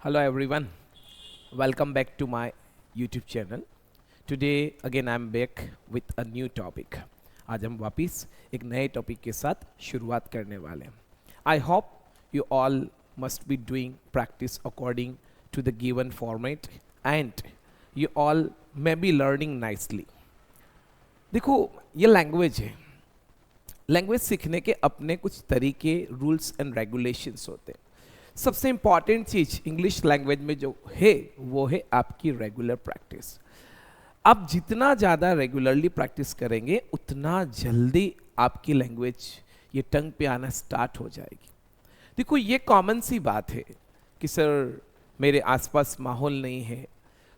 Hello everyone, welcome back to my YouTube channel. Today again I'm back with a new topic. आज हम वापस एक नए topic के साथ शुरुआत करने वाले हैं. I hope you all must be doing practice according to the given format and you all may be learning nicely. देखो ये लैंग्वेज है. लैंग्वेज सीखने के अपने कुछ तरीके, रूल्स एंड रेगुलेशंस होते हैं. सबसे इंपॉर्टेंट चीज इंग्लिश लैंग्वेज में जो है वो है आपकी रेगुलर प्रैक्टिस. आप जितना ज़्यादा रेगुलरली प्रैक्टिस करेंगे उतना जल्दी आपकी लैंग्वेज ये टंग पे आना स्टार्ट हो जाएगी. देखो ये कॉमन सी बात है कि सर मेरे आसपास माहौल नहीं है,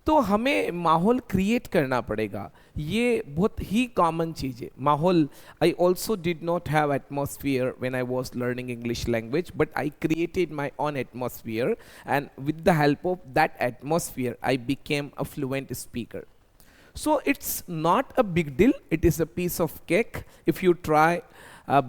तो हमें माहौल क्रिएट करना पड़ेगा. ये बहुत ही कॉमन चीज़ है माहौल. I also did not have atmosphere when I was learning English language, but I created my own atmosphere and with the help of that atmosphere I became a fluent speaker. So it's not a big deal. It is a piece of cake if you try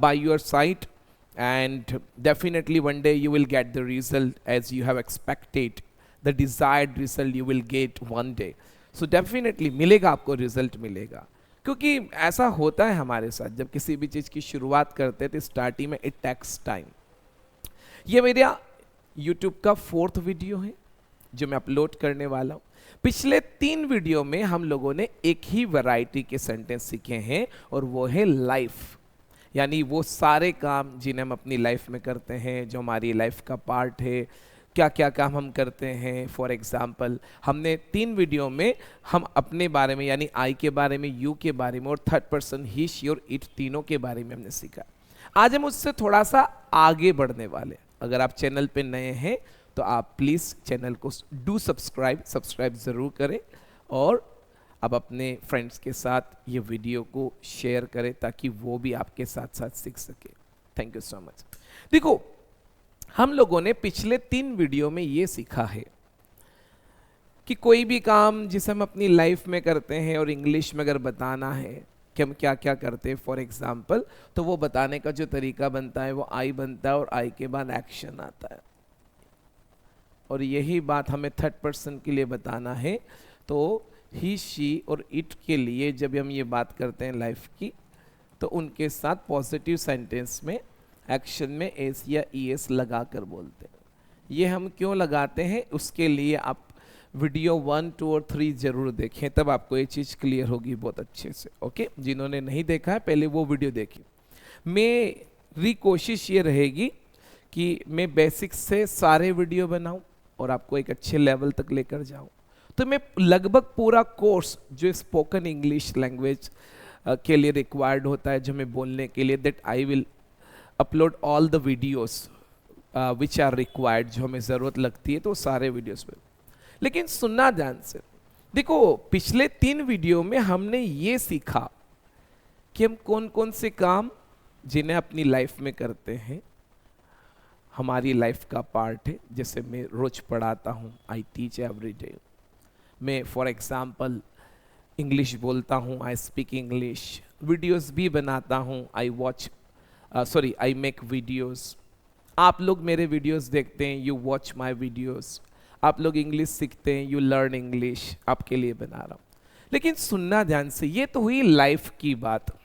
by your side, and definitely one day you will get the result as you have expected. The desired result you will get one day. So definitely मिलेगा, आपको result मिलेगा. क्योंकि ऐसा होता है हमारे साथ, जब किसी भी चीज़ की शुरुआत करते हैं तो स्टार्टिंग में इट टेक्स टाइम. ये मेरा YouTube का 4th वीडियो है जो मैं अपलोड करने वाला हूँ. पिछले 3 वीडियो में हम लोगों ने एक ही वैरायटी के सेंटेंस सीखे हैं और वो है लाइफ, यानी वो सारे काम जिन्हें हम अपनी लाइफ में करते हैं, जो हमारी लाइफ का पार्ट है. क्या क्या काम हम करते हैं. फॉर एग्जाम्पल हमने 3 वीडियो में हम अपने बारे में यानी आई के बारे में, यू के बारे में और थर्ड पर्सन ही, शी और इट तीनों के बारे में हमने सीखा. आज हम उससे थोड़ा सा आगे बढ़ने वाले. अगर आप चैनल पे नए हैं तो आप प्लीज़ चैनल को डू सब्सक्राइब ज़रूर करें और अब अपने फ्रेंड्स के साथ ये वीडियो को शेयर करें ताकि वो भी आपके साथ साथ सीख सके. Thank you so much. देखो हम लोगों ने पिछले 3 वीडियो में ये सीखा है कि कोई भी काम जिसे हम अपनी लाइफ में करते हैं और इंग्लिश में अगर बताना है कि हम क्या क्या करते हैं फॉर एग्जाम्पल, तो वो बताने का जो तरीका बनता है वो आई बनता है और आई के बाद एक्शन आता है. और यही बात हमें थर्ड पर्सन के लिए बताना है तो ही, शी और इट के लिए जब हम ये बात करते हैं लाइफ की, तो उनके साथ पॉजिटिव सेंटेंस में एक्शन में एस या ईएस लगा कर बोलते हैं. ये हम क्यों लगाते हैं उसके लिए आप वीडियो 1, 2 और 3 जरूर देखें, तब आपको ये चीज़ क्लियर होगी बहुत अच्छे से. ओके, जिन्होंने नहीं देखा है पहले वो वीडियो देखिए. मेरी कोशिश ये रहेगी कि मैं बेसिक से सारे वीडियो बनाऊं और आपको एक अच्छे लेवल तक लेकर जाऊं. तो मैं लगभग पूरा कोर्स जो स्पोकन इंग्लिश लैंग्वेज के लिए रिक्वायर्ड होता है, जो मैं बोलने के लिए, that I will upload all the videos which are required, जो हमें ज़रूरत लगती है तो सारे वीडियोस में. लेकिन सुनना ध्यान से. देखो पिछले 3 वीडियो में हमने ये सीखा कि हम कौन कौन से काम जिन्हें अपनी लाइफ में करते हैं हमारी लाइफ का पार्ट है. जैसे मैं रोज पढ़ाता हूँ, आई टीच एवरी डे. मैं फॉर एग्जाम्पल इंग्लिश बोलता हूँ, आई स्पीक इंग्लिश. वीडियोस भी बनाता हूँ, आई मेक वीडियोस. आप लोग मेरे वीडियोस देखते हैं, यू वॉच माई वीडियोस. आप लोग इंग्लिश सीखते हैं, यू लर्न इंग्लिश. आपके लिए बना रहा हूँ. लेकिन सुनना ध्यान से, ये तो हुई लाइफ की बात.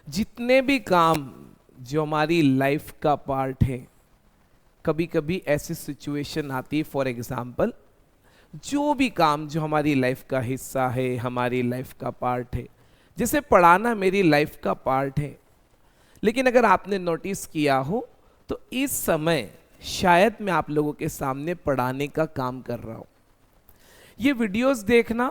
जितने भी काम जो हमारी लाइफ का पार्ट है, कभी कभी ऐसी सिचुएशन आती है, फॉर एग्जाम्पल जो भी काम जो हमारी लाइफ का हिस्सा है, हमारी लाइफ का पार्ट है, जैसे पढ़ाना मेरी लाइफ का पार्ट है. लेकिन अगर आपने नोटिस किया हो तो इस समय शायद मैं आप लोगों के सामने पढ़ाने का काम कर रहा हूँ. ये वीडियोस देखना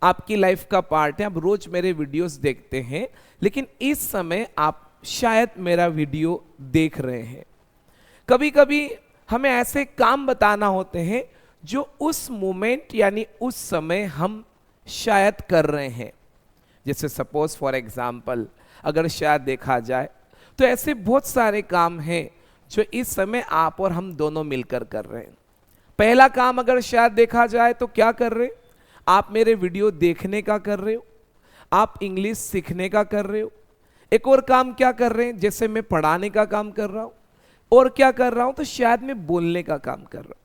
आपकी लाइफ का पार्ट है. आप रोज मेरे वीडियोस देखते हैं, लेकिन इस समय आप शायद मेरा वीडियो देख रहे हैं. कभी कभी हमें ऐसे काम बताना होते हैं जो उस मोमेंट यानी उस समय हम शायद कर रहे हैं. जैसे सपोज फॉर एग्जाम्पल अगर शायद देखा जाए तो ऐसे बहुत सारे काम हैं जो इस समय आप और हम दोनों मिलकर कर रहे हैं. पहला काम अगर शायद देखा जाए तो क्या कर रहे हैं आप? मेरे वीडियो देखने का कर रहे हो, आप इंग्लिश सीखने का कर रहे हो. एक और काम क्या कर रहे हैं, जैसे मैं पढ़ाने का काम कर रहा हूं, और क्या कर रहा हूं तो शायद मैं बोलने का काम कर रहा हूं.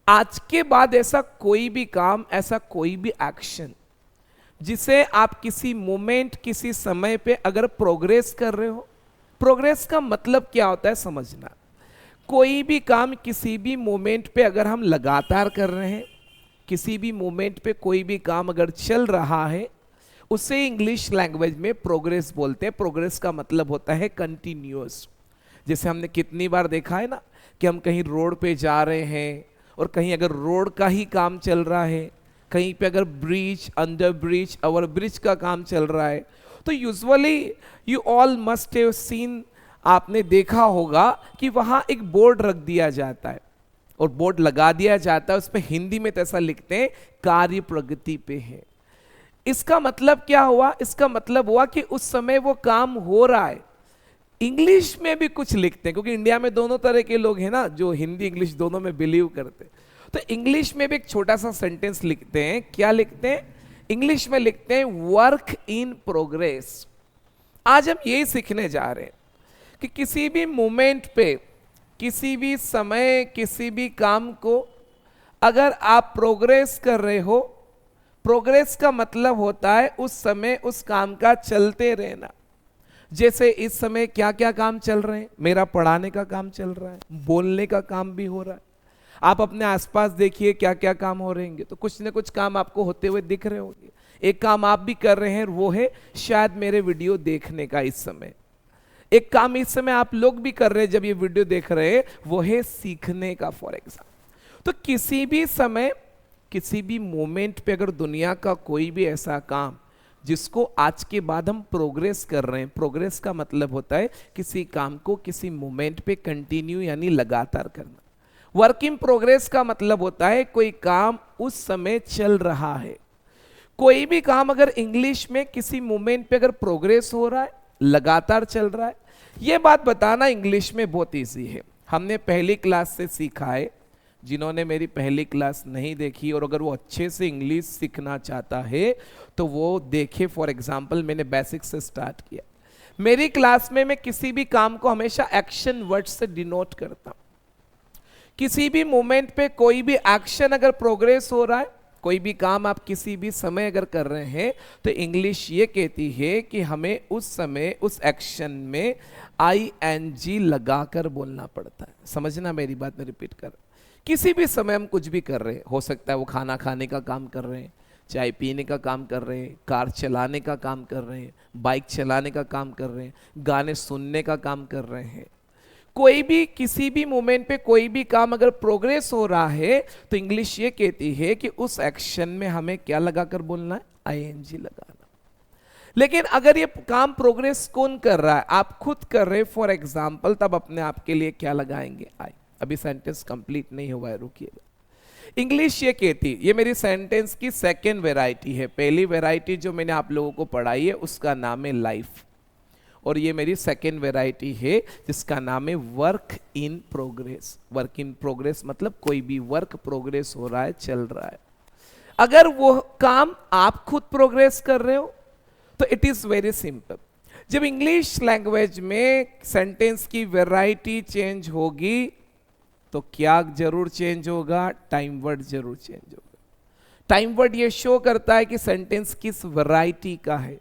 आज के बाद ऐसा कोई भी काम, ऐसा कोई भी एक्शन जिसे आप किसी मोमेंट, किसी समय पे अगर प्रोग्रेस कर रहे हो, प्रोग्रेस का मतलब क्या होता है समझना। कोई भी काम किसी भी मोमेंट पे अगर हम लगातार कर रहे हैं, किसी भी मोमेंट पे कोई भी काम अगर चल रहा है, उसे इंग्लिश लैंग्वेज में प्रोग्रेस बोलते हैं। प्रोग्रेस का मतलब होता है कंटिन्यूअस। जैसे हमने कितनी बार देखा है ना कि हम कहीं रोड पे जा रहे हैं और कहीं अगर रोड का ही काम चल रहा है, कहीं पे अगर bridge, under bridge, over bridge का काम चल रहा है, तो usually you all must have seen, आपने देखा होगा कि वहां एक बोर्ड रख दिया जाता है और बोर्ड लगा दिया जाता है, उस पर हिंदी में तो ऐसा लिखते हैं कार्य प्रगति पे है। इसका मतलब क्या हुआ? इसका मतलब हुआ कि उस समय वो काम हो रहा है। इंग्लिश में भी कुछ लिखते हैं, क्योंकि इंडिया में दोनों तरह के लोग हैं ना, जो हिंदी इंग्लिश दोनों में बिलीव करते हैं। तो इंग्लिश में भी एक छोटा सा सेंटेंस लिखते हैं। क्या लिखते हैं? इंग्लिश में लिखते हैं वर्क इन प्रोग्रेस। आज हम यही सीखने जा रहे हैं कि किसी भी मोमेंट पे, किसी भी समय, किसी भी काम को अगर आप प्रोग्रेस कर रहे हो, प्रोग्रेस का मतलब होता है उस समय उस काम का चलते रहना। जैसे इस समय क्या क्या काम चल रहे हैं? मेरा पढ़ाने का काम चल रहा है, बोलने का काम भी हो रहा है। आप अपने आसपास देखिए क्या क्या काम हो रहे हैं, तो कुछ ना कुछ काम आपको होते हुए दिख रहे होंगे। एक काम आप भी कर रहे हैं, वो है शायद मेरे वीडियो देखने का। इस समय एक काम इस समय आप लोग भी कर रहे हैं जब ये वीडियो देख रहे हैं, वो है सीखने का, फॉर एग्जाम्पल। तो किसी भी समय, किसी भी मोमेंट पे अगर दुनिया का कोई भी ऐसा काम जिसको आज के बाद हम प्रोग्रेस कर रहे हैं, प्रोग्रेस का मतलब होता है किसी काम को किसी मोमेंट पे कंटिन्यू यानी लगातार करना। वर्क इन प्रोग्रेस का मतलब होता है कोई काम उस समय चल रहा है। कोई भी काम अगर इंग्लिश में किसी मोमेंट पे अगर प्रोग्रेस हो रहा है, लगातार चल रहा है, यह बात बताना इंग्लिश में बहुत इजी है। हमने पहली क्लास से सीखा है। जिन्होंने मेरी पहली क्लास नहीं देखी और अगर वो अच्छे से इंग्लिश सीखना चाहता है तो वो देखे। फॉर एग्जाम्पल, मैंने बेसिक से स्टार्ट किया। मेरी क्लास में मैं किसी भी काम को हमेशा एक्शन वर्ड से डिनोट करता हूं। किसी भी मोमेंट पे कोई भी एक्शन अगर प्रोग्रेस हो रहा है, कोई भी काम आप किसी भी समय अगर कर रहे हैं, तो इंग्लिश ये कहती है कि हमें उस समय उस एक्शन में ING लगाकर बोलना पड़ता है। समझना मेरी बात, में रिपीट कर। किसी भी समय हम कुछ भी कर रहे हैं, हो सकता है वो खाना खाने का काम कर रहे हैं, चाय पीने का काम कर रहे हैं, कार चलाने का काम कर रहे हैं, बाइक चलाने का काम कर रहे हैं, गाने सुनने का काम कर रहे हैं। कोई भी किसी भी मोमेंट पे कोई भी काम अगर प्रोग्रेस हो रहा है, तो इंग्लिश ये कहती है कि उस एक्शन में हमें क्या लगाकर बोलना है? ING लगाना। लेकिन अगर ये काम प्रोग्रेस कौन कर रहा है? आप खुद कर रहे, फॉर एग्जाम्पल, तब अपने आप के लिए क्या लगाएंगे? आई। अभी सेंटेंस कंप्लीट नहीं हुआ है, रुकिएगा। इंग्लिश ये कहती, ये मेरी सेंटेंस की सेकेंड वेराइटी है। पहली वेराइटी जो मैंने आप लोगों को पढ़ाई है उसका नाम है लाइफ, और ये मेरी सेकेंड वेराइटी है जिसका नाम है work in progress. Work in progress मतलब कोई भी वर्क प्रोग्रेस हो रहा है, चल रहा है। अगर वो काम आप खुद प्रोग्रेस कर रहे हो तो इट इज वेरी सिंपल। जब इंग्लिश लैंग्वेज में सेंटेंस की वेराइटी चेंज होगी तो क्या जरूर चेंज होगा? टाइम वर्ड जरूर चेंज होगा। टाइम वर्ड ये शो करता है कि सेंटेंस किस वैरायटी का है।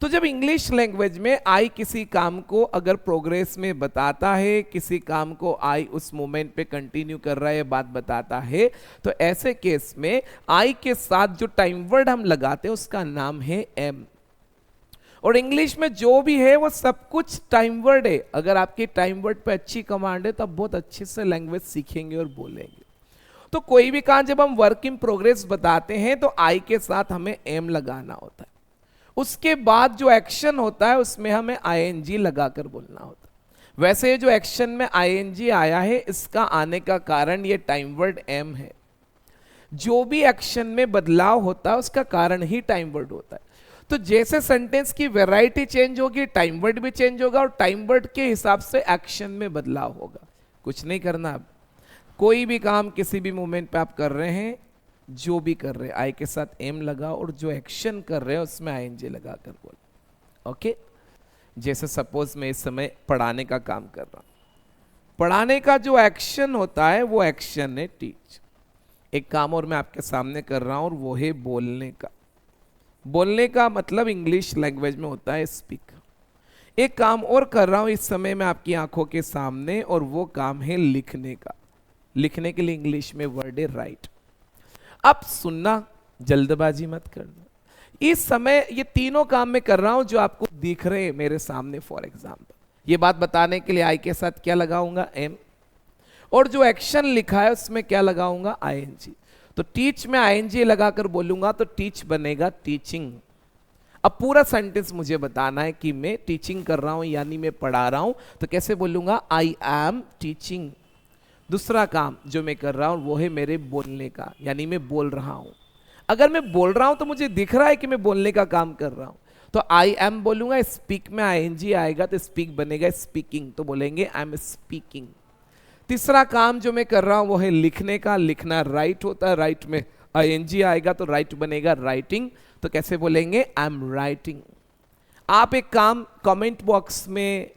तो जब इंग्लिश लैंग्वेज में आई किसी काम को अगर प्रोग्रेस में बताता है, किसी काम को आई उस मोमेंट पे कंटिन्यू कर रहा है बात बताता है, तो ऐसे केस में आई के साथ जो टाइम वर्ड हम लगाते हैं उसका नाम है एम। और इंग्लिश में जो भी है वो सब कुछ टाइम वर्ड है। अगर आपकी टाइम वर्ड पे अच्छी कमांड है तो आप बहुत अच्छे से लैंग्वेज सीखेंगे और बोलेंगे। तो कोई भी काम जब हम वर्क इन प्रोग्रेस बताते हैं तो आई के साथ हमें एम लगाना होता है। उसके बाद जो एक्शन होता है उसमें हमें ING लगाकर बोलना होता है। वैसे जो एक्शन में ING आया है, इसका आने का कारण ये टाइम वर्ड एम है। जो भी एक्शन में बदलाव होता है उसका कारण ही टाइम वर्ड होता है। तो जैसे सेंटेंस की वैरायटी चेंज होगी, टाइम वर्ड भी चेंज होगा और टाइम वर्ड के हिसाब से एक्शन में बदलाव होगा। कुछ नहीं करना। अब कोई भी काम किसी भी मोमेंट पे आप कर रहे हैं, जो भी कर रहे हैं आई के साथ एम लगा और जो एक्शन कर रहे हैं उसमें ING लगा कर बोल। ओके। जैसे सपोज मैं इस समय पढ़ाने का काम कर रहा हूं, पढ़ाने का जो एक्शन होता है वो एक्शन है टीच। एक काम और मैं आपके सामने कर रहा हूं और वो है बोलने का। बोलने का मतलब इंग्लिश लैंग्वेज में होता है स्पीक। एक काम और कर रहा हूं इस समय मैं आपकी आंखों के सामने, और वो काम है लिखने का। लिखने के लिए इंग्लिश में वर्ड है राइट। अब सुनना, जल्दबाजी मत करना। इस समय ये तीनों काम मैं कर रहा हूं जो आपको दिख रहे हैं मेरे सामने। फॉर एग्जाम्पल, ये बात बताने के लिए आई के साथ क्या लगाऊंगा, एम, और जो एक्शन लिखा है उसमें क्या लगाऊंगा, आईएनजी। तो टीच में आईएनजी लगाकर बोलूंगा तो टीच बनेगा टीचिंग। अब पूरा सेंटेंस मुझे बताना है कि मैं टीचिंग कर रहा हूं यानी मैं पढ़ा रहा हूं, तो कैसे बोलूंगा, आई एम टीचिंग। दूसरा काम जो मैं कर रहा हूं वो है मेरे बोलने का, यानी मैं बोल रहा हूं। अगर मैं बोल रहा हूं तो मुझे दिख रहा है कि मैं बोलने का काम कर रहा हूं, तो आई एम बोलूंगा। स्पीक में आईएनजी आएगा तो स्पीक बनेगा स्पीकिंग, तो बोलेंगे आई एम स्पीकिंग। तीसरा काम जो मैं कर रहा हूं वो है लिखने का। लिखना राइट होता है, राइट में आईएनजी आएगा तो राइट बनेगा राइटिंग, तो कैसे बोलेंगे, आई एम राइटिंग। आप एक काम कमेंट बॉक्स में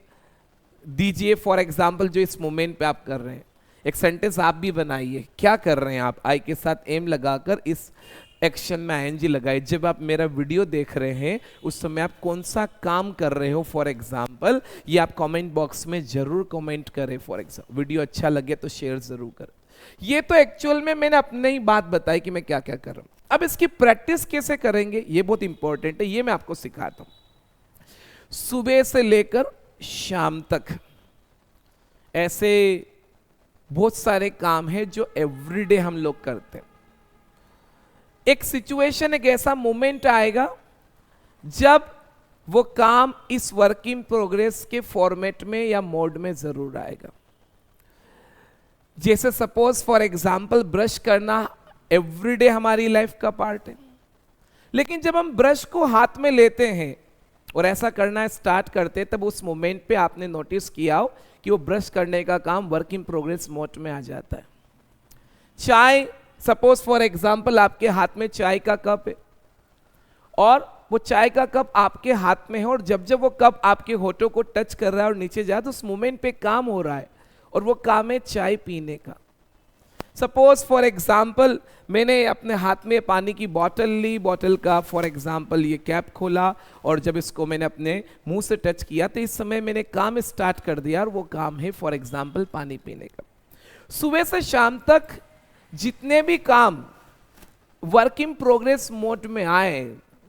दीजिए, फॉर एग्जाम्पल जो इस मोमेंट पे आप कर रहे हैं। एक सेंटेंस आप भी बनाइए, क्या कर रहे हैं आप, आई के साथ एम लगाकर इस एक्शन में आईएनजी लगाइए। जब आप मेरा वीडियो देख रहे हैं उस समय आप कौन सा काम कर रहे हो, फॉर एग्जाम्पल ये आप कमेंट बॉक्स में जरूर कमेंट करें। फॉर एग्जाम्पल वीडियो अच्छा लगे तो शेयर जरूर करें। ये तो एक्चुअल में मैंने अपने ही बात बताई कि मैं क्या क्या कर रहा हूं। अब इसकी प्रैक्टिस कैसे करेंगे ये बहुत इंपॉर्टेंट है, ये मैं आपको सिखाता हूं। सुबह से लेकर शाम तक ऐसे बहुत सारे काम हैं जो एवरीडे हम लोग करते हैं। एक सिचुएशन, एक ऐसा मोमेंट आएगा जब वो काम इस वर्क इन प्रोग्रेस के फॉर्मेट में या मोड में जरूर आएगा। जैसे सपोज फॉर एग्जांपल ब्रश करना एवरीडे हमारी लाइफ का पार्ट है, लेकिन जब हम ब्रश को हाथ में लेते हैं और ऐसा करना स्टार्ट करते हैं तब उस मोमेंट पे आपने नोटिस किया हो कि वो ब्रश करने का काम वर्क इन प्रोग्रेस मोड में आ जाता है। चाय, सपोज फॉर एग्जांपल आपके हाथ में चाय का कप है और वो चाय का कप आपके हाथ में है, और जब जब वो कप आपके होठों को टच कर रहा है और नीचे जा तो उस मोमेंट पे काम हो रहा है, और वो काम है चाय पीने का। सपोज फॉर एग्जाम्पल मैंने अपने हाथ में पानी की बोतल ली, बोतल का फॉर एग्जाम्पल ये कैप खोला, और जब इसको मैंने अपने मुंह से टच किया तो इस समय मैंने काम स्टार्ट कर दिया, और वो काम है फॉर एग्जाम्पल पानी पीने का। सुबह से शाम तक जितने भी काम वर्क इन प्रोग्रेस मोड में आए,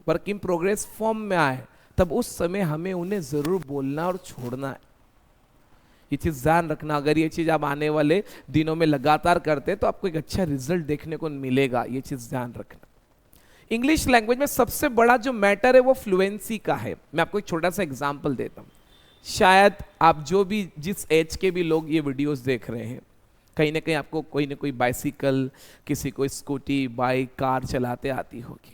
वर्क इन प्रोग्रेस फॉर्म में आए, तब उस समय हमें उन्हें जरूर बोलना और छोड़ना है। ये चीज ध्यान रखना। अगर ये चीज आप आने वाले दिनों में लगातार करते हैं तो आपको एक अच्छा रिजल्ट देखने को मिलेगा, ये चीज ध्यान रखना। इंग्लिश लैंग्वेज में सबसे बड़ा जो मैटर है वो फ्लुएंसी का है। मैं आपको एक छोटा सा एग्जांपल देता हूं। शायद आप जो भी जिस एज के भी लोग ये वीडियोस देख रहे हैं, कहीं ना कहीं आपको कोई ना कोई बाइसिकल, किसी को स्कूटी, बाइक, कार चलाते आती होगी।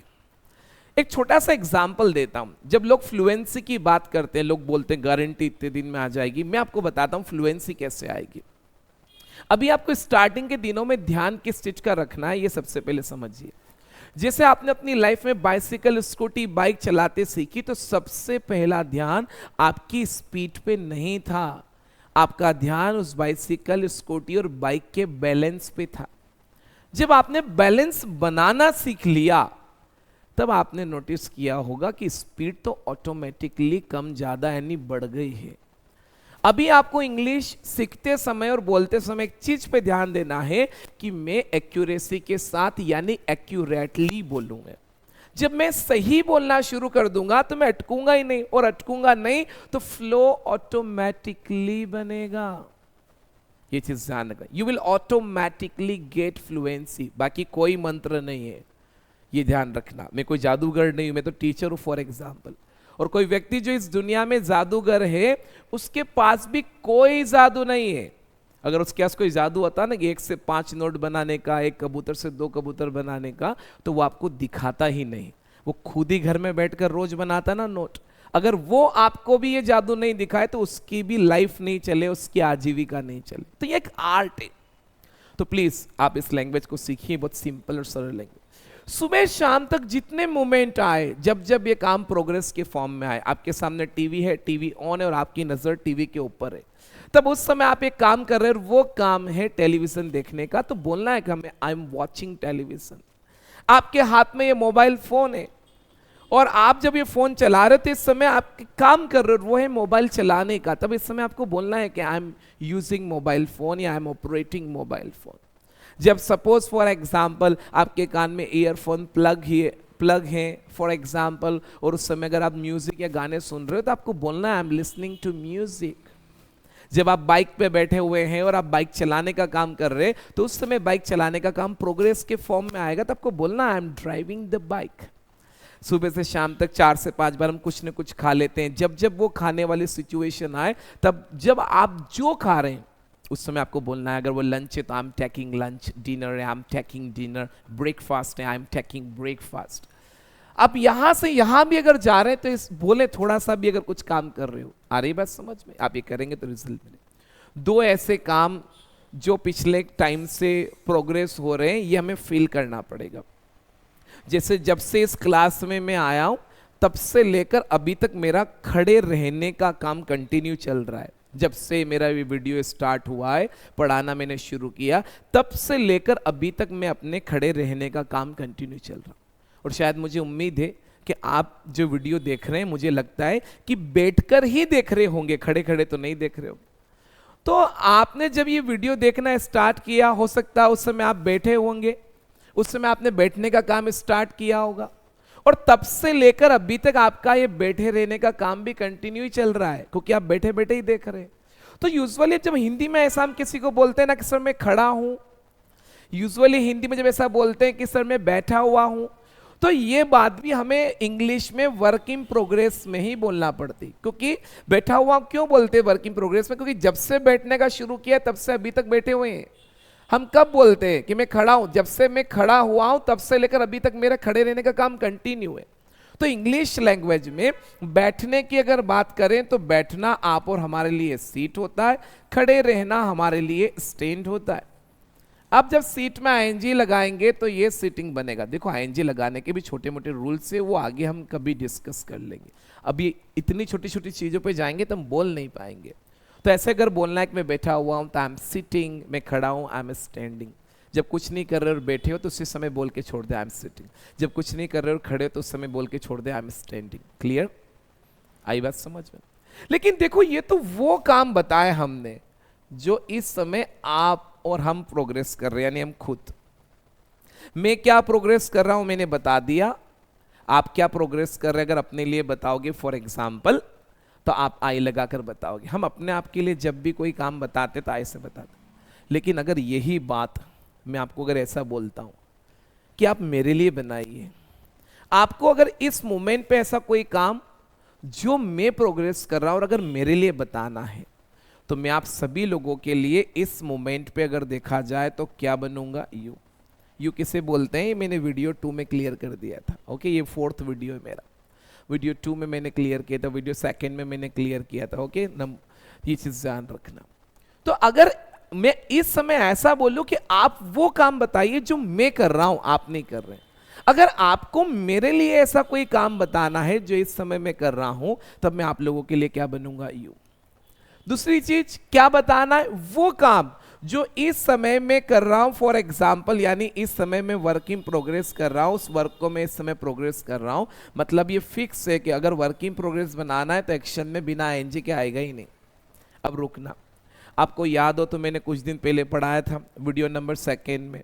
एक छोटा सा एग्जाम्पल देता हूं। जब लोग फ्लुएंसी की बात करते हैं, लोग बोलते हैं गारंटी इतने दिन में आ जाएगी। मैं आपको बताता हूं फ्लुएंसी कैसे आएगी। अभी आपको स्टार्टिंग के दिनों में ध्यान किस चीज का रखना है ये सबसे पहले समझिए। जैसे आपने अपनी लाइफ में बाइसिकल, स्कूटी, बाइक चलाते सीखी तो सबसे पहला ध्यान आपकी स्पीड पे नहीं था, आपका ध्यान उस बाइसिकल, स्कूटी और बाइक के बैलेंस पे था। जब आपने बैलेंस बनाना सीख लिया तब आपने नोटिस किया होगा कि स्पीड तो ऑटोमेटिकली कम ज्यादा यानी बढ़ गई है। अभी आपको इंग्लिश सीखते समय और बोलते समय एक चीज पे ध्यान देना है कि मैं एक्यूरेसी के साथ यानी एक्यूरेटली बोलूंगा। जब मैं सही बोलना शुरू कर दूंगा तो मैं अटकूंगा ही नहीं, और अटकूंगा नहीं तो फ्लो ऑटोमेटिकली बनेगा। ये चीज ध्यान रखना। You will automatically gate fluency, बाकी कोई मंत्र नहीं है, ये ध्यान रखना। मैं कोई जादूगर नहीं हूं, मैं तो टीचर हूं फॉर एग्जाम्पल। और कोई व्यक्ति जो इस दुनिया में जादूगर है उसके पास भी कोई जादू नहीं है। अगर उसके पास कोई जादू होता ना कि 1 से 5 नोट बनाने का, 1 कबूतर से 2 कबूतर बनाने का, तो वो आपको दिखाता ही नहीं, वो खुद ही घर में बैठकर रोज बनाता ना नोट। अगर वो आपको भी ये जादू नहीं दिखाए तो उसकी भी लाइफ नहीं चले, उसकी आजीविका नहीं चले। तो ये एक आर्ट है। तो प्लीज आप इस लैंग्वेज को सीखिए, बहुत सिंपल और सरल लैंग्वेज। सुबह शाम तक जितने मोमेंट आए, जब जब ये काम प्रोग्रेस के फॉर्म में आए, आपके सामने टीवी है, टीवी ऑन है और आपकी नजर टीवी के ऊपर है, तब उस समय आप एक काम कर रहे हैं और वो काम है टेलीविजन देखने का, तो बोलना है कि हमें आई एम वॉचिंग टेलीविजन। आपके हाथ में ये मोबाइल फोन है और आप जब ये फोन चला रहे थे, इस समय आप काम कर रहे हो, वो है मोबाइल चलाने का, तब इस समय आपको बोलना है कि I am using mobile phone या I am operating mobile phone. जब सपोज फॉर एग्जाम्पल आपके कान में ईयरफोन प्लग है फॉर एग्जाम्पल, और उस समय अगर आप म्यूजिक या गाने सुन रहे हो तो आपको बोलना है I am listening to music. जब आप बाइक पे बैठे हुए हैं और आप बाइक चलाने का काम कर रहे हैं, तो उस समय बाइक चलाने का काम प्रोग्रेस के फॉर्म में आएगा, तो आपको बोलना I am driving the bike. सुबह से शाम तक 4 से 5 बार हम कुछ न कुछ खा लेते हैं। जब जब वो खाने वाली सिचुएशन आए, तब जब आप जो खा रहे हैं उस समय आपको बोलना है, अगर वो लंच है तो I am taking lunch, dinner है I am taking dinner, breakfast है आई एम टेकिंग ब्रेकफास्ट। आप यहां से यहां भी अगर जा रहे हैं तो इस बोले थोड़ा सा भी अगर कुछ काम कर रहे हो, आ रही बात समझ में, आप ये करेंगे तो रिजल्ट मिले। 2 ऐसे काम जो पिछले टाइम से प्रोग्रेस हो रहे हैं, ये हमें फील करना पड़ेगा। जैसे जब से इस क्लास में मैं आया हूं, तब से लेकर अभी तक मेरा खड़े रहने का काम कंटिन्यू चल रहा है। जब से मेरा ये वीडियो स्टार्ट हुआ है, पढ़ाना मैंने शुरू किया, तब से लेकर अभी तक मैं अपने खड़े रहने का काम कंटिन्यू चल रहा हूं। और शायद मुझे उम्मीद है कि आप जो वीडियो देख रहे हैं, मुझे लगता है कि बैठकर ही देख रहे होंगे, खड़े खड़े तो नहीं देख रहे होंगे। तो आपने जब ये वीडियो देखना स्टार्ट किया, हो सकता है उस समय आप बैठे होंगे, उस समय आपने बैठने का काम स्टार्ट किया होगा, और तब से लेकर अभी तक आपका ये बैठे रहने का काम भी कंटिन्यू ही चल रहा है, क्योंकि आप बैठे बैठे ही देख रहे हैं। तो यूजुअली जब हिंदी में ऐसा हम किसी को बोलते हैं ना कि सर मैं खड़ा हूं, यूजुअली हिंदी में जब ऐसा बोलते हैं कि सर मैं बैठा हुआ हूं, तो ये बात भी हमें इंग्लिश में वर्क इन प्रोग्रेस में ही बोलना पड़ती। क्योंकि बैठा हुआ क्यों बोलते हैं वर्क इन प्रोग्रेस में? क्योंकि जब से बैठने का शुरू किया तब से अभी तक बैठे हुए हैं। हम कब बोलते हैं कि मैं खड़ा हूं? जब से मैं खड़ा हुआ हूं तब से लेकर अभी तक मेरा खड़े रहने का काम कंटिन्यू है। तो इंग्लिश लैंग्वेज में बैठने की अगर बात करें तो बैठना आप और हमारे लिए सीट होता है, खड़े रहना हमारे लिए स्टैंड होता है। अब जब सीट में आईएनजी लगाएंगे तो ये सीटिंग बनेगा। देखो आईएनजी लगाने के भी छोटे मोटे रूल्स है, वो आगे हम कभी डिस्कस कर लेंगे। अभी इतनी छोटी छोटी चीजों पे जाएंगे तो हम बोल नहीं पाएंगे। तो ऐसे अगर बोलना है कि मैं बैठा हुआ हूं तो आई एम सिटिंग, मैं खड़ा हूं आई एम स्टैंडिंग। जब कुछ नहीं कर रहे और बैठे हो तो उसी समय बोल के छोड़ दे आई एम सिटिंग। जब कुछ नहीं कर रहे और खड़े हो तो उस समय बोल के छोड़ दे आई एम स्टैंडिंग। क्लियर? आई बात समझ में? लेकिन देखो ये तो वो काम बताया हमने जो इस समय आप और हम प्रोग्रेस कर रहे हैं, यानी हम खुद। मैं क्या प्रोग्रेस कर रहा हूं मैंने बता दिया, आप क्या प्रोग्रेस कर रहे हैं अगर अपने लिए बताओगे फॉर एग्जाम्पल तो आप आई लगाकर बताओगे। हम अपने आप के लिए जब भी कोई काम बताते तो आई से बताते। लेकिन अगर यही बात मैं आपको अगर ऐसा बोलता हूं कि आप मेरे लिए बनाइए, आपको अगर इस मोमेंट पे ऐसा कोई काम जो मैं प्रोग्रेस कर रहा हूं और अगर मेरे लिए बताना है, तो मैं आप सभी लोगों के लिए इस मोमेंट पे अगर देखा जाए तो क्या बनूंगा? यू किसे बोलते हैं? मैंने वीडियो 2 में क्लियर कर दिया था। ओके, ये 4th वीडियो है मेरा। वीडियो 2 में मैंने क्लियर किया था, वीडियो 2nd में मैंने क्लियर किया था। ओके, ये चीज ध्यान रखना। तो अगर मैं इस समय ऐसा बोलूं कि आप वो काम बताइए जो मैं कर रहा हूं, आप नहीं कर रहे हैं। अगर आपको मेरे लिए ऐसा कोई काम बताना है जो इस समय मैं कर रहा हूं, तब मैं आप लोगों के लिए क्या बनूंगा? यू। दूसरी चीज क्या बताना है? वो काम जो इस समय में कर रहा हूं फॉर एग्जाम्पल, यानी इस समय में वर्क इन प्रोग्रेस कर रहा हूं, उस वर्क को मैं इस समय प्रोग्रेस कर रहा हूं। मतलब ये फिक्स है कि अगर वर्क इन प्रोग्रेस बनाना है तो एक्शन में बिना आईएनजी के आएगा ही नहीं। अब रुकना, आपको याद हो तो मैंने कुछ दिन पहले पढ़ाया था वीडियो नंबर 2 में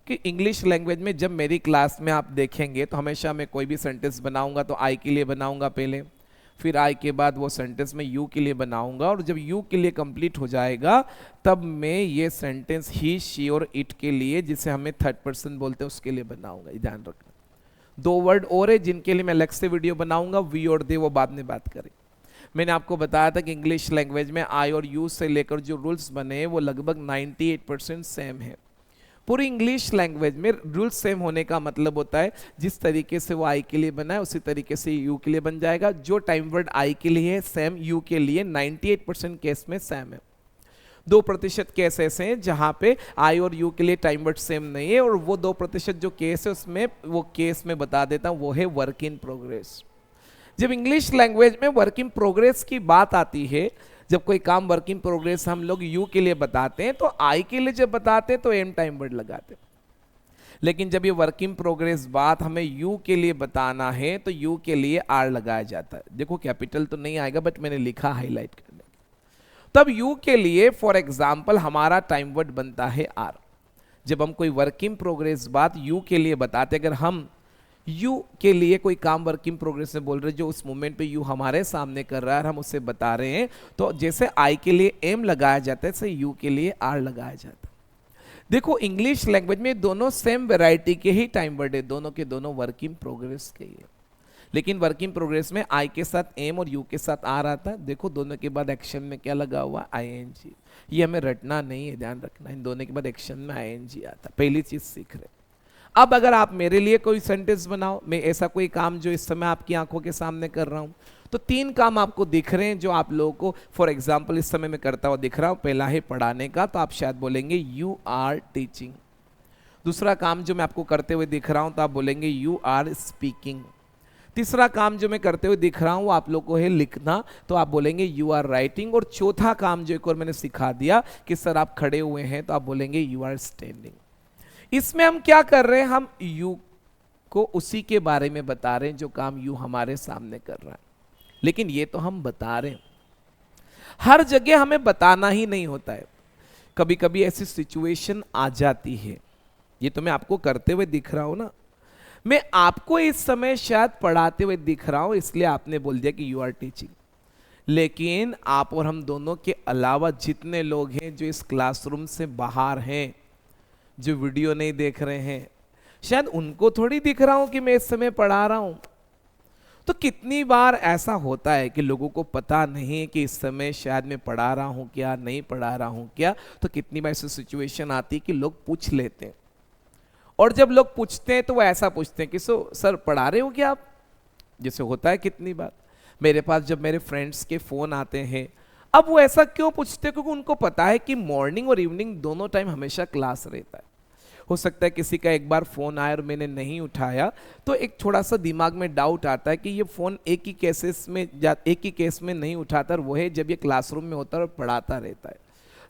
कि इंग्लिश लैंग्वेज में जब मेरी क्लास में आप देखेंगे तो हमेशा मैं कोई भी सेंटेंस बनाऊंगा तो आई के लिए बनाऊंगा पहले, फिर आई के बाद वो सेंटेंस में यू के लिए बनाऊंगा, और जब यू के लिए कंप्लीट हो जाएगा तब मैं ये सेंटेंस ही, शी और इट के लिए, जिसे हमें 3rd पर्सन बोलते हैं, उसके लिए बनाऊंगा। ध्यान रखना। 2 वर्ड और है जिनके लिए मैं अलग से वीडियो बनाऊंगा, वी और दे, वो बाद में बात करें। मैंने आपको बताया था कि इंग्लिश लैंग्वेज में आई और यू से लेकर जो रूल्स बने हैं वो लगभग 98% सेम है। पूरी इंग्लिश लैंग्वेज में रूल्स सेम होने का मतलब होता है जिस तरीके से वो आई के लिए बना है उसी तरीके से यू के लिए बन जाएगा। जो टाइम वर्ड आई के लिए है सेम यू के लिए 98% केस में सेम है। 2% केस ऐसे हैं जहां पे आई और यू के लिए टाइम वर्ड सेम नहीं है, और वो 2% जो केस है उसमें वो केस में बता देता हूं, वो है वर्क इन प्रोग्रेस। जब इंग्लिश लैंग्वेज में वर्क इन प्रोग्रेस की बात आती है, जब कोई काम वर्क इन प्रोग्रेस हम लोग यू के लिए बताते हैं तो आई के लिए जब बताते हैं तो एम टाइम वर्ड लगाते हैं, लेकिन जब ये वर्क इन प्रोग्रेस बात हमें यू के लिए बताना है तो यू के लिए आर लगाया जाता है। देखो कैपिटल तो नहीं आएगा बट मैंने लिखा हाईलाइट करने के, तब यू के लिए फॉर एग्जाम्पल हमारा टाइम वर्ड बनता है आर। जब हम कोई वर्क इन प्रोग्रेस बात यू के लिए बताते, अगर हम यू के लिए कोई काम वर्क इन प्रोग्रेस में बोल रहे जो उस मोमेंट पे यू हमारे सामने कर रहा है और हम उसे बता रहे हैं, तो जैसे आई के लिए एम लगाया जाता है, ऐसे यू के लिए आर लगाया जाता है। देखो इंग्लिश लैंग्वेज में दोनों सेम वैरायटी के ही टाइम वर्ड है, दोनों के दोनों वर्क इन प्रोग्रेस के ही है, लेकिन वर्क इन प्रोग्रेस में आई के साथ एम और यू के साथ आर आता है। देखो दोनों के बाद एक्शन में क्या लगा हुआ, आईएनजी। ये हमें रटना नहीं है, ध्यान रखना, इन दोनों के बाद एक्शन में आईएनजी आता है। पहली चीज सीख रहे। अब अगर आप मेरे लिए कोई सेंटेंस बनाओ, मैं ऐसा कोई काम जो इस समय आपकी आंखों के सामने कर रहा हूं, तो 3 काम आपको दिख रहे हैं जो आप लोगों को फॉर एग्जाम्पल इस समय मैं करता हुआ दिख रहा हूं। पहला है पढ़ाने का, तो आप शायद बोलेंगे यू आर टीचिंग। दूसरा काम जो मैं आपको करते हुए दिख रहा हूं तो आप बोलेंगे यू आर स्पीकिंग। तीसरा काम जो मैं करते हुए दिख रहा हूं वो आप लोग को है लिखना, तो आप बोलेंगे यू आर राइटिंग। और चौथा काम जो एक और मैंने सिखा दिया कि सर आप खड़े हुए हैं, तो आप बोलेंगे यू आर स्टैंडिंग। इसमें हम क्या कर रहे हैं, हम यू को उसी के बारे में बता रहे हैं जो काम यू हमारे सामने कर रहा है, लेकिन ये तो हम बता रहे हैं। हर जगह हमें बताना ही नहीं होता है, कभी कभी ऐसी सिचुएशन आ जाती है। ये तो मैं आपको करते हुए दिख रहा हूं ना, मैं आपको इस समय शायद पढ़ाते हुए दिख रहा हूं, इसलिए आपने बोल दिया कि यू आर टीचिंग। लेकिन आप और हम दोनों के अलावा जितने लोग हैं जो इस क्लासरूम से बाहर हैं, जो वीडियो नहीं देख रहे हैं, शायद उनको थोड़ी दिख रहा हूं कि मैं इस समय पढ़ा रहा हूं। तो कितनी बार ऐसा होता है कि लोगों को पता नहीं है कि इस समय शायद मैं पढ़ा रहा हूं क्या, नहीं पढ़ा रहा हूं क्या। तो कितनी बार ऐसी सिचुएशन आती है कि लोग पूछ लेते हैं, और जब लोग पूछते हैं तो वो ऐसा पूछते हैं कि सर पढ़ा रहे हो क्या आप, जैसे होता है कितनी बार मेरे पास जब मेरे फ्रेंड्स के फोन आते हैं। अब वो ऐसा क्यों पूछते हैं, क्योंकि उनको पता है कि मॉर्निंग और इवनिंग दोनों टाइम हमेशा क्लास रहता है। हो सकता है किसी का एक बार फोन आया और मैंने नहीं उठाया, तो एक थोड़ा सा दिमाग में डाउट आता है कि ये फोन एक ही केस में नहीं उठाता, और वो है जब ये क्लासरूम में होता है और पढ़ाता रहता है।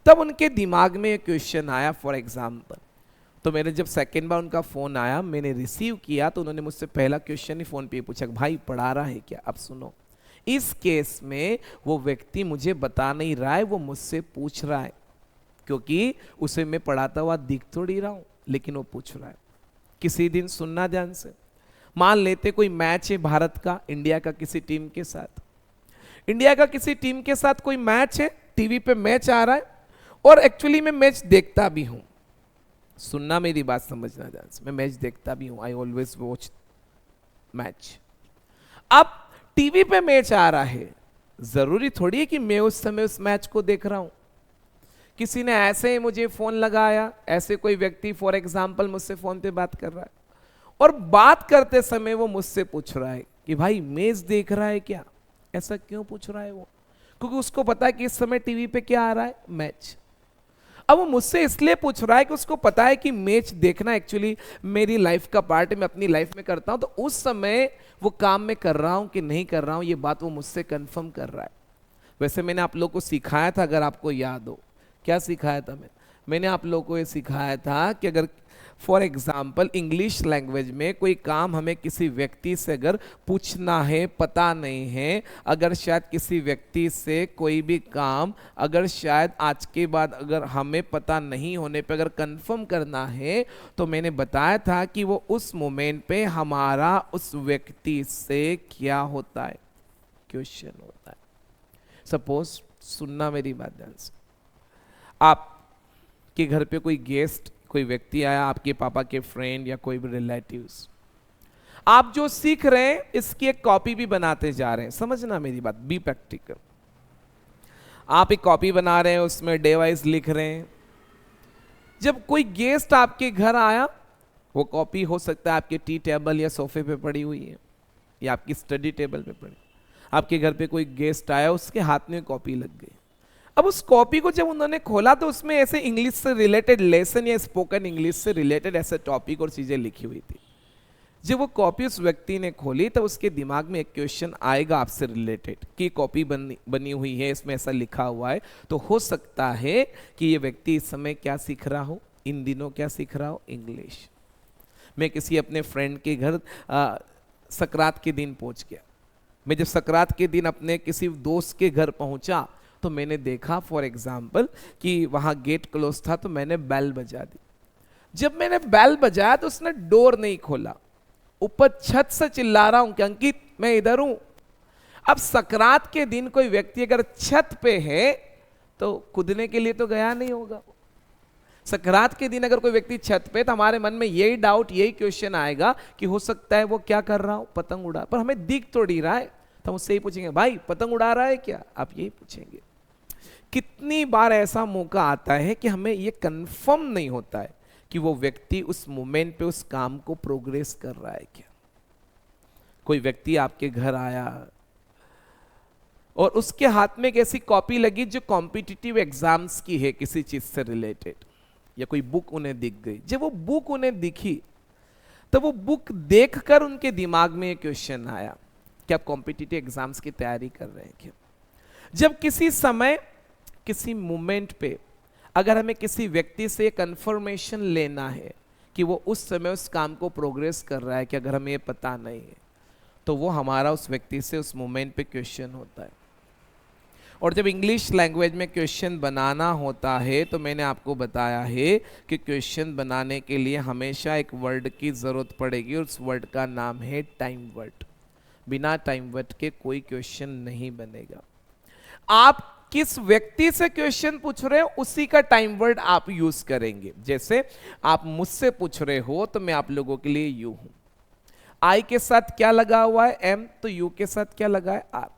तब उनके दिमाग में एक क्वेश्चन आया फॉर एग्जाम्पल, तो मैंने जब सेकेंड बार उनका फोन आया मैंने रिसीव किया, तो उन्होंने मुझसे पहला क्वेश्चन ही फोन पे पूछा, भाई पढ़ा रहा है क्या। अब सुनो, इस केस में वो व्यक्ति मुझे बता नहीं रहा है, वो मुझसे पूछ रहा है, क्योंकि उसे मैं पढ़ाता हुआ दिख थोड़ी रहा हूं, लेकिन वो पूछ रहा है। किसी दिन सुनना ध्यान से, मान लेते कोई मैच है भारत का इंडिया का किसी टीम के साथ, इंडिया का किसी टीम के साथ कोई मैच है, टीवी पे मैच आ रहा है, और एक्चुअली मैं मैच देखता भी हूं। सुनना, मेरी बात समझना ध्यान से, मैं मैच देखता भी हूं, आई ऑलवेज वॉच मैच। अब टीवी पे मैच आ रहा है, जरूरी थोड़ी है कि मैं उस समय उस मैच को देख रहा हूं। किसी ने ऐसे ही मुझे फोन लगाया, ऐसे कोई व्यक्ति फॉर एग्जाम्पल मुझसे फोन पे बात कर रहा है, और बात करते समय वो मुझसे पूछ रहा है कि भाई मैच देख रहा है क्या। ऐसा क्यों पूछ रहा है वो, क्योंकि उसको पता है कि इस समय टीवी पे क्या आ रहा है, मैच। अब वो मुझसे इसलिए पूछ रहा है कि उसको पता है कि मैच देखना एक्चुअली मेरी लाइफ का पार्ट है, मैं अपनी लाइफ में करता हूं, तो उस समय वो काम मैं कर रहा हूं कि नहीं कर रहा हूं, ये बात वो मुझसे कंफर्म कर रहा है। वैसे मैंने आप लोगों को सिखाया था, अगर आपको याद हो, क्या सिखाया था मैंने आप लोगों को ये सिखाया था कि अगर फॉर एग्जाम्पल इंग्लिश लैंग्वेज में कोई काम हमें किसी व्यक्ति से अगर पूछना है, पता नहीं है, अगर शायद किसी व्यक्ति से कोई भी काम अगर शायद आज के बाद अगर हमें पता नहीं होने पे अगर कंफर्म करना है, तो मैंने बताया था कि वो उस मोमेंट पे हमारा उस व्यक्ति से क्या होता है, क्वेश्चन होता है। सपोज, सुनना मेरी बात ध्यान से, आपके घर पे कोई गेस्ट, कोई व्यक्ति आया, आपके पापा के फ्रेंड या कोई भी रिलेटिव्स, आप जो सीख रहे हैं इसकी एक कॉपी भी बनाते जा रहे हैं। समझना मेरी बात, बी प्रैक्टिकल। आप एक कॉपी बना रहे हैं, उसमें डे वाइज लिख रहे हैं। जब कोई गेस्ट आपके घर आया, वो कॉपी हो सकता है आपके टी टेबल या सोफे पे पड़ी हुई है, या आपकी स्टडी टेबल पे पड़ी। आपके घर पे कोई गेस्ट आया, उसके हाथ में कॉपी लग गई। अब उस कॉपी को जब उन्होंने खोला तो उसमें ऐसे इंग्लिश से रिलेटेड लेसन या स्पोकन इंग्लिश से रिलेटेड ऐसे टॉपिक और चीजें लिखी हुई थी। जब वो कॉपी उस व्यक्ति ने खोली तब उसके दिमाग में एक क्वेश्चन आएगा आपसे रिलेटेड कि कॉपी बनी हुई है, इसमें ऐसा लिखा हुआ है, तो हो सकता है कि ये व्यक्ति इस समय क्या सीख रहा हो, इन दिनों क्या सीख रहा हो, इंग्लिश। मैं किसी अपने फ्रेंड के घर सकरात के दिन पहुंच गया। मैं जब सकरात के दिन अपने किसी दोस्त के घर पहुंचा तो मैंने देखा फॉर एग्जाम्पल कि वहां गेट क्लोज था, तो मैंने बेल बजा दी। जब मैंने बेल बजाया तो उसने डोर नहीं खोला, ऊपर छत से चिल्ला रहा हूं कि अंकित मैं इधर हूं। अब सकरात के दिन कोई व्यक्ति अगर छत पे है तो कूदने के लिए तो गया नहीं होगा। सकरात के दिन अगर कोई व्यक्ति छत पे, तो हमारे मन में यही डाउट, यही क्वेश्चन आएगा कि हो सकता है वो क्या कर रहा हो, पतंग उड़ा, पर हमें दिख तो नहीं रहा है। तो हम उससे ही पूछेंगे भाई पतंग उड़ा रहा है क्या, आप यही पूछेंगे। कितनी बार ऐसा मौका आता है कि हमें ये कंफर्म नहीं होता है कि वो व्यक्ति उस मोमेंट पे उस काम को प्रोग्रेस कर रहा है क्या। कोई व्यक्ति आपके घर आया और उसके हाथ में एक ऐसी कॉपी लगी जो कॉम्पिटिटिव एग्जाम्स की है, किसी चीज से रिलेटेड, या कोई बुक उन्हें दिख गई। जब वो बुक उन्हें दिखी तो वो बुक देखकर उनके दिमाग में एक क्वेश्चन आया कि आप कॉम्पिटिटिव एग्जाम्स की तैयारी कर रहे हैं क्या। जब किसी समय किसी मोमेंट पे अगर हमें किसी व्यक्ति से कंफर्मेशन लेना है कि वो उस समय उस काम को प्रोग्रेस कर रहा है कि, अगर हमें ये पता नहीं है तो वो हमारा उस व्यक्ति से उस मोमेंट पे क्वेश्चन होता है। और जब इंग्लिश लैंग्वेज में क्वेश्चन बनाना होता है तो मैंने आपको बताया है कि क्वेश्चन बनाने के लिए हमेशा एक वर्ड की ज़रूरत पड़ेगी और उस वर्ड का नाम है टाइम वर्ड। बिना टाइम वर्ड के कोई क्वेश्चन नहीं बनेगा। आप किस व्यक्ति से क्वेश्चन पूछ रहे हो उसी का टाइम वर्ड आप यूज करेंगे। जैसे आप मुझसे पूछ रहे हो तो मैं आप लोगों के लिए यू हूं, आई के साथ क्या लगा हुआ है, एम, तो यू के साथ क्या लगा है, आर।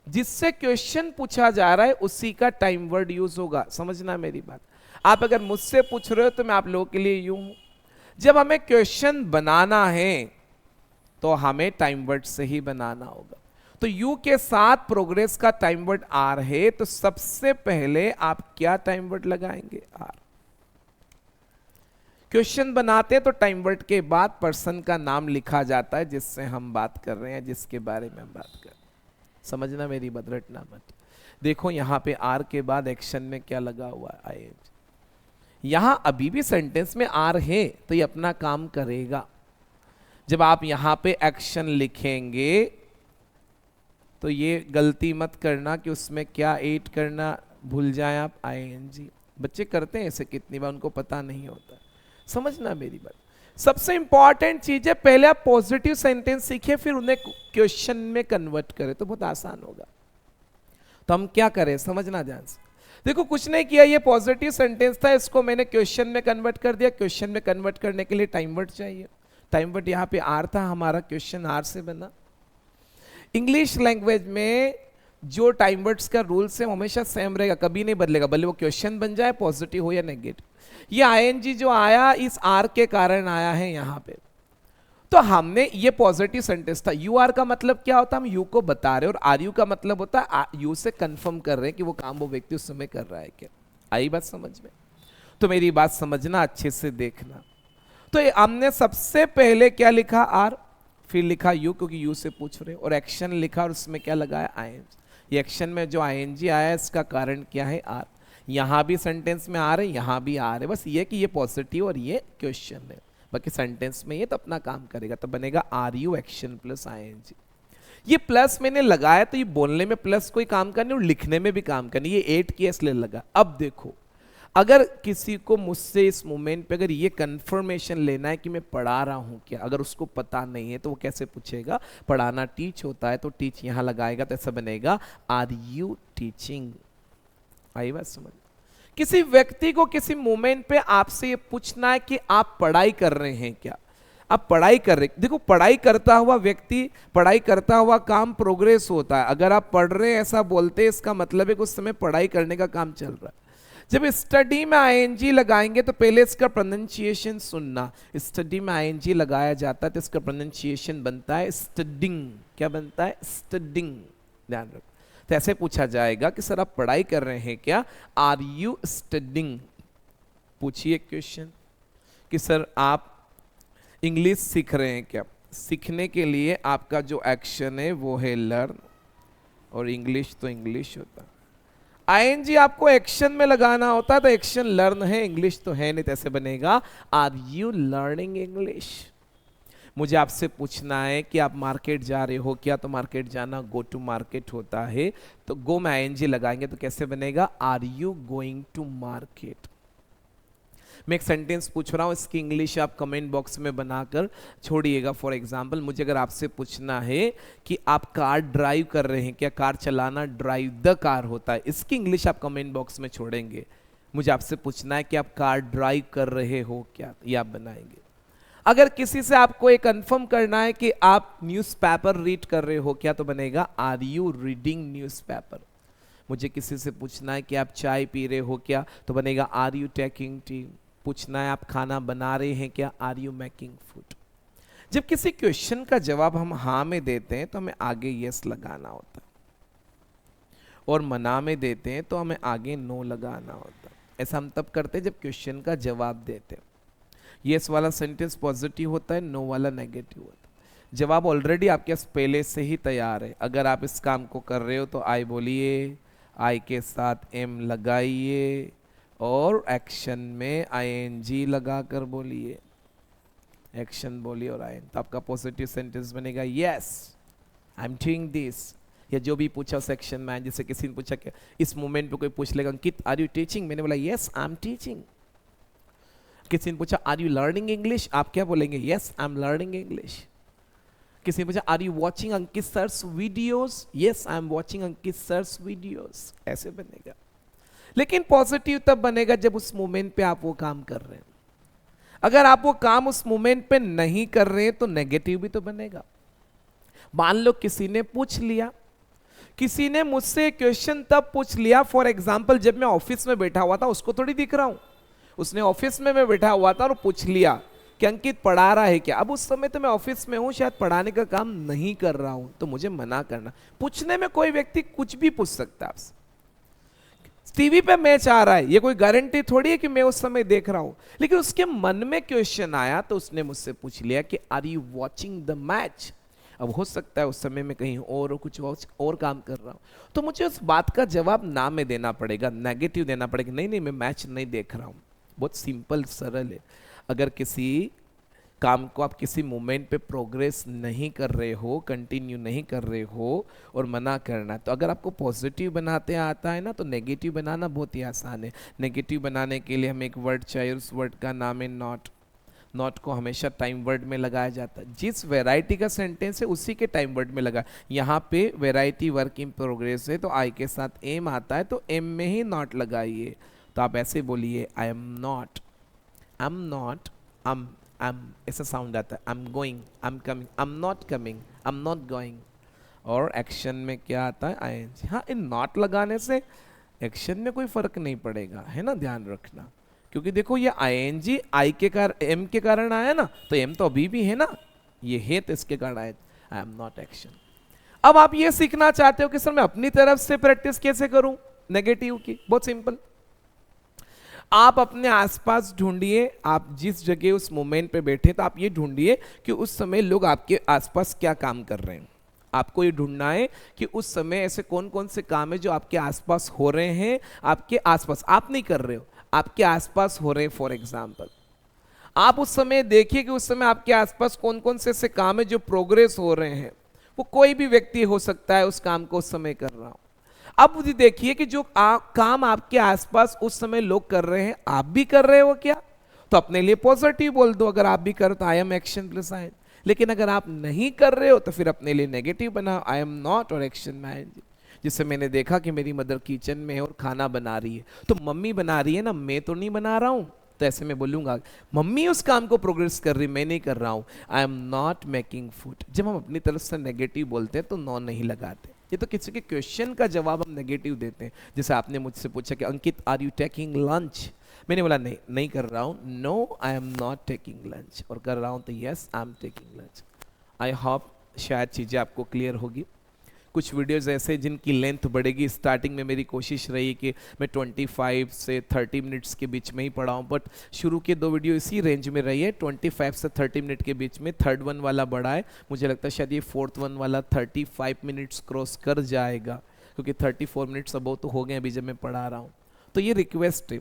जिससे क्वेश्चन पूछा जा रहा है उसी का टाइम वर्ड यूज होगा। समझना मेरी बात। आप अगर मुझसे पूछ रहे हो तो मैं आप लोगों के लिए यू हूं। जब हमें क्वेश्चन बनाना है तो हमें टाइम वर्ड से ही बनाना होगा। तो यू के साथ प्रोग्रेस का टाइम वर्ड आर है, तो सबसे पहले आप क्या टाइम वर्ड लगाएंगे, आर। क्वेश्चन बनाते हैं तो टाइम वर्ड के बाद पर्सन का नाम लिखा जाता है जिससे हम बात कर रहे हैं, जिसके बारे में हम बात कर रहे हैं। समझना मेरी बात, रटना मत। देखो यहां पे आर के बाद एक्शन में क्या लगा हुआ है, आईएनजी। यहां अभी भी सेंटेंस में आर है तो ये अपना काम करेगा। जब आप यहां पे एक्शन लिखेंगे तो ये गलती मत करना कि उसमें क्या ऐड करना भूल जाए आप, आईएनजी। बच्चे करते हैं ऐसे कितनी बार, उनको पता नहीं होता। समझना मेरी बात। सबसे इंपॉर्टेंट चीज है पहले आप पॉजिटिव सेंटेंस सीखें फिर उन्हें क्वेश्चन में कन्वर्ट करें तो बहुत आसान होगा। तो हम क्या करें, समझना ध्यान से। देखो कुछ नहीं किया, ये पॉजिटिव सेंटेंस था, इसको मैंने क्वेश्चन में कन्वर्ट कर दिया। क्वेश्चन में कन्वर्ट करने के लिए टाइम वर्ड चाहिए। टाइम वर्ड यहाँ पे आर था, हमारा क्वेश्चन आर से बना। इंग्लिश लैंग्वेज में जो टाइम वर्ड्स का रूल्स है हमेशा सेम रहेगा, कभी नहीं बदलेगा, भले वो क्वेश्चन बन जाए पॉजिटिव हो या नेगेटिव। ये आईएनजी जो आया इस आर के कारण आया है यहाँ पे। तो हमने ये पॉजिटिव सेंटेंस था। यू आर का मतलब क्या होता है, हम यू को बता रहे हैं, और आर यू का मतलब होता है यू से कंफर्म कर रहे हैं कि वो काम वो व्यक्ति उस समय कर रहा है क्या। आई बात समझ में? तो मेरी बात समझना, अच्छे से देखना। तो हमने सबसे पहले क्या लिखा, आर, फिर लिखा यू क्योंकि यू से पूछ रहे, और एक्शन लिखा और उसमें क्या लगाया, आईएनजी। ये एक्शन में जो आईएनजी आया है इसका कारण क्या है, आर। यहां भी सेंटेंस में आ रहे, यहां भी आ रहे, बस ये कि ये पॉजिटिव और ये क्वेश्चन है। बाकी सेंटेंस में ये तो अपना काम करेगा, तो बनेगा are you action plus ING. ये प्लस मैंने लगाया तो ये बोलने में प्लस कोई काम करनी और लिखने में भी काम करनी, ये ऐड किया इसलिए लगा। अब देखो अगर किसी को मुझसे इस मोमेंट पे अगर ये कंफर्मेशन लेना है कि मैं पढ़ा रहा हूं क्या, अगर उसको पता नहीं है तो वो कैसे पूछेगा। पढ़ाना टीच होता है तो टीच यहां लगाएगा तो ऐसा बनेगा आर यू टीचिंग। आई बात समझ? किसी व्यक्ति को किसी मोमेंट पे आपसे ये पूछना है कि आप पढ़ाई कर रहे हैं क्या, आप पढ़ाई कर रहे। देखो पढ़ाई करता हुआ व्यक्ति, पढ़ाई करता हुआ काम प्रोग्रेस होता है। अगर आप पढ़ रहे हैं ऐसा बोलते हैं इसका मतलब है कि उस समय पढ़ाई करने का काम चल रहा है। जब स्टडी में आईएनजी लगाएंगे तो पहले इसका प्रोनाउंसिएशन सुनना। स्टडी में आईएनजी लगाया जाता है तो इसका प्रोनाउंसिएशन बनता है स्टडिंग। क्या बनता है, स्टडिंग। ध्यान रखो। तो ऐसे पूछा जाएगा कि सर आप पढ़ाई कर रहे हैं क्या, आर यू स्टडिंग। पूछिए क्वेश्चन कि सर आप इंग्लिश सीख रहे हैं क्या, सीखने के लिए आपका जो एक्शन है वो है लर्न, और इंग्लिश तो इंग्लिश होता है। आईएनजी आपको एक्शन में लगाना होता है, तो एक्शन लर्न है, इंग्लिश तो है नहीं, कैसे बनेगा? Are you learning English? मुझे आपसे पूछना है कि आप मार्केट जा रहे हो क्या, तो मार्केट जाना गो टू मार्केट होता है, तो गो में आईएनजी लगाएंगे तो कैसे बनेगा? Are you going to market? मैं एक सेंटेंस पूछ रहा हूं, इसकी इंग्लिश आप कमेंट बॉक्स में बनाकर छोड़िएगा। फॉर एग्जांपल, मुझे अगर आपसे पूछना है कि आप कार ड्राइव कर रहे हैं क्या, कार चलाना ड्राइव द कार होता है, इसकी इंग्लिश आप कमेंट बॉक्स में छोड़ेंगे। मुझे आपसे पूछना है कि आप कार ड्राइव कर रहे हो क्या, ये आप बनाएंगे। अगर किसी से आपको एक कंफर्म करना है कि आप न्यूज़पेपर रीड कर रहे हो क्या, तो बनेगा आर यू रीडिंग न्यूज़पेपर। मुझे किसी से पूछना है कि आप चाय पी रहे हो क्या, तो बनेगा आर यू टेकिंग टी। पूछना है आप खाना बना रहे हैं क्या, आर यू मेकिंग फूड। जब किसी क्वेश्चन का जवाब हम हाँ में देते हैं तो हमें आगे यस लगाना होता है, और मना में देते हैं तो हमें आगे नो लगाना होता है। ऐसा हम तब करते हैं जब क्वेश्चन का जवाब देते हैं। यस वाला सेंटेंस पॉजिटिव होता है, नो वाला नेगेटिव होता है। जवाब ऑलरेडी आपके पास पहले से ही तैयार है। अगर आप इस काम को कर रहे हो तो आई बोलिए, आई के साथ एम लगाइए, और एक्शन में आईएनजी लगाकर बोलिए, एक्शन बोलिए और आईएन, तो आपका पॉजिटिव सेंटेंस बनेगा yes I am doing this. या जो भी पूछा सेक्शन में, जैसे किसी ने पूछा क्या इस मोमेंट पे कोई पूछ लेगा अंकित आर यू टीचिंग, मैंने बोला यस आई एम टीचिंग। किसी ने पूछा आर यू लर्निंग इंग्लिश, आप क्या बोलेंगे? Yes I am learning English. किसी ने पूछा are you watching Ankit sir's videos, yes I am watching Ankit sir's videos. ऐसे बनेगा। लेकिन पॉजिटिव तब बनेगा जब उस मोमेंट पे आप वो काम कर रहे हैं। अगर आप वो काम उस मोमेंट पे नहीं कर रहे हैं तो नेगेटिव भी तो बनेगा। मान लो किसी ने पूछ लिया, किसी ने मुझसे क्वेश्चन तब पूछ लिया, फॉर एग्जाम्पल जब मैं ऑफिस में बैठा हुआ था, उसको थोड़ी दिख रहा हूं, उसने ऑफिस में मैं बैठा हुआ था और पूछ लिया कि अंकित पढ़ा रहा है क्या। अब उस समय तो मैं ऑफिस में हूं, शायद पढ़ाने का काम नहीं कर रहा हूं, तो मुझे मना करना। पूछने में कोई व्यक्ति कुछ भी पूछ सकता है आपसे। टीवी पे मैच आ रहा है, ये कोई गारंटी थोड़ी है कि मैं उस समय देख रहा हूं, लेकिन उसके मन में क्वेश्चन आया तो उसने मुझसे पूछ लिया कि are you watching the match. अब हो सकता है उस समय में कहीं और कुछ और काम कर रहा हूं, तो मुझे उस बात का जवाब ना में देना पड़ेगा, नेगेटिव देना पड़ेगा। नहीं नहीं, मैं मैच नहीं देख रहा हूं। बहुत सिंपल सरल है। अगर किसी काम को आप किसी मोमेंट पे प्रोग्रेस नहीं कर रहे हो, कंटिन्यू नहीं कर रहे हो, और मना करना, तो अगर आपको पॉजिटिव बनाते आता है ना, तो नेगेटिव बनाना बहुत ही आसान है। नेगेटिव बनाने के लिए हमें एक वर्ड चाहिए, उस वर्ड का नाम है नॉट। नॉट को हमेशा टाइम वर्ड में लगाया जाता है। जिस वैरायटी का सेंटेंस है उसी के टाइम वर्ड में लगा। यहाँ पे वैरायटी वर्क इन प्रोग्रेस है, तो आई के साथ एम आता है, तो एम में ही नॉट लगाइए। तो आप ऐसे बोलिए आई am not, I am not, I am, ऐसा साउंड आता है। I am going, I am coming, I am not coming, I am not going. और एक्शन में क्या आता है? आईएनजी। हाँ, इन नॉट लगाने से एक्शन में कोई फर्क नहीं पड़ेगा, है ना, ध्यान रखना। क्योंकि देखो ये आईएनजी आई के कारण, एम के कारण आया ना, तो एम तो अभी भी है ना, ये है तो इसके कारण आया। आई एम नॉट एक्शन। अब आप ये सीखना चाहते हो कि सर मैं अपनी तरफ से प्रैक्टिस कैसे करूं नेगेटिव की? बहुत सिंपल। आप अपने आसपास ढूंढिए, आप जिस जगह उस मोमेंट पे बैठे तो आप ये ढूंढिए कि उस समय लोग आपके आसपास क्या काम कर रहे हैं। आपको ये ढूंढना है कि उस समय ऐसे कौन कौन से काम है जो आपके आसपास हो रहे हैं, आपके आसपास, आप नहीं कर रहे हो, आपके आसपास हो रहे हैं। फॉर एग्जाम्पल, आप उस समय देखिए कि उस समय आपके आसपास कौन कौन से ऐसे काम है जो प्रोग्रेस हो रहे हैं। वो कोई भी व्यक्ति हो सकता है उस काम को उस समय कर रहा हो। अब देखिए कि जो काम आपके आसपास उस समय लोग कर रहे हैं, आप भी कर रहे हो क्या? तो अपने लिए पॉजिटिव बोल दो। अगर आप भी कर तो आई एम एक्शन प्लस आई। लेकिन अगर आप नहीं कर रहे हो तो फिर अपने लिए नेगेटिव बनाओ, आई एम नॉट और एक्शन में आई। जिससे मैंने देखा कि मेरी मदर किचन में है और खाना बना रही है, तो मम्मी बना रही है ना, मैं तो नहीं बना रहा हूं, तो ऐसे में बोलूंगा मम्मी उस काम को प्रोग्रेस कर रही, मैं नहीं कर रहा हूं। आई एम नॉट मेकिंग फूड। जब हम अपनी तरफ से नेगेटिव बोलते हैं तो नॉन नहीं लगाते। ये तो किसी के क्वेश्चन का जवाब हम नेगेटिव देते हैं। जैसे आपने मुझसे पूछा कि Ankit are you taking lunch, मैंने बोला नहीं, नहीं कर रहा हूं, no I am not taking lunch. और कर रहा हूं तो yes I am taking lunch. I hope शायद चीजें आपको क्लियर होगी। कुछ वीडियोस ऐसे जिनकी लेंथ बढ़ेगी। स्टार्टिंग में मेरी कोशिश रही कि मैं 25 से 30 मिनट्स के बीच में ही पढ़ाऊँ, बट शुरू के 2 वीडियो इसी रेंज में रही है, 25 से 30 मिनट के बीच में। थर्ड वन वाला बढ़ा है, मुझे लगता है शायद ये फोर्थ वन वाला 35 मिनट्स क्रॉस कर जाएगा, क्योंकि 34 मिनट्स अब तो हो गए अभी जब मैं पढ़ा रहा हूँ। तो ये रिक्वेस्ट है,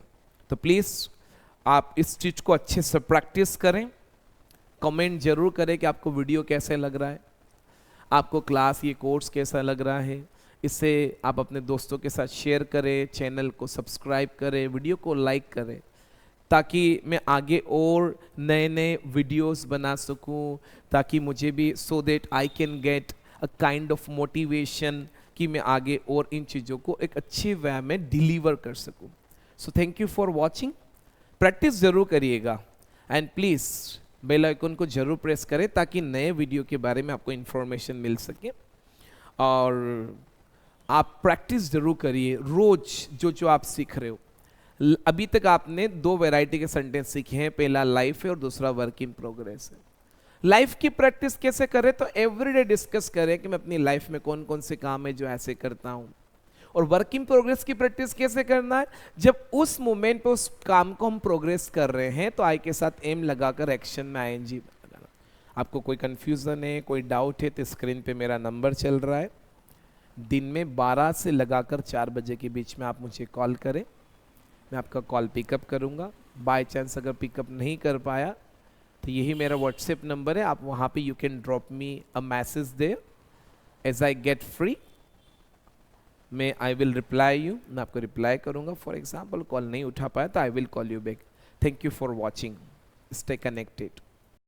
तो प्लीज़ आप इस चीज़ को अच्छे से प्रैक्टिस करें। कमेंट जरूर करें कि आपको वीडियो कैसे लग रहा है, आपको क्लास ये कोर्स कैसा लग रहा है। इसे आप अपने दोस्तों के साथ शेयर करें, चैनल को सब्सक्राइब करें, वीडियो को लाइक करें, ताकि मैं आगे और नए नए वीडियोस बना सकूं, ताकि मुझे भी so that I can get a kind of motivation कि मैं आगे और इन चीज़ों को एक अच्छी वे में डिलीवर कर सकूं। So thank you for watching. Practice ज़रूर करिएगा एंड प्लीज़ बेल आइकन को जरूर प्रेस करें ताकि नए वीडियो के बारे में आपको इन्फॉर्मेशन मिल सके। और आप प्रैक्टिस जरूर करिए रोज जो जो आप सीख रहे हो। अभी तक आपने 2 वैरायटी के सेंटेंस सीखे हैं, पहला लाइफ है और दूसरा वर्क इन प्रोग्रेस है। लाइफ की प्रैक्टिस कैसे करें, तो एवरीडे डिस्कस करें कि मैं अपनी लाइफ में कौन कौन से काम है जो ऐसे करता हूँ। और वर्क इन प्रोग्रेस की प्रैक्टिस कैसे करना है, जब उस मोमेंट पे उस काम को हम प्रोग्रेस कर रहे हैं तो आई के साथ एम लगाकर एक्शन में आईएनजी लगाना। आपको कोई कंफ्यूजन है, कोई डाउट है, तो स्क्रीन पे मेरा नंबर चल रहा है। दिन में 12 से लगाकर 4 बजे के बीच में आप मुझे कॉल करें, मैं आपका कॉल पिकअप करूंगा। बाय चांस अगर पिकअप नहीं कर पाया तो यही मेरा व्हाट्सएप नंबर है, आप वहाँ पे you can drop me a message there as I get free. मैं आई विल रिप्लाई यू, मैं आपको रिप्लाई करूंगा। फॉर एग्जाम्पल कॉल नहीं उठा पाया तो I will call you back. Thank you for watching, stay connected.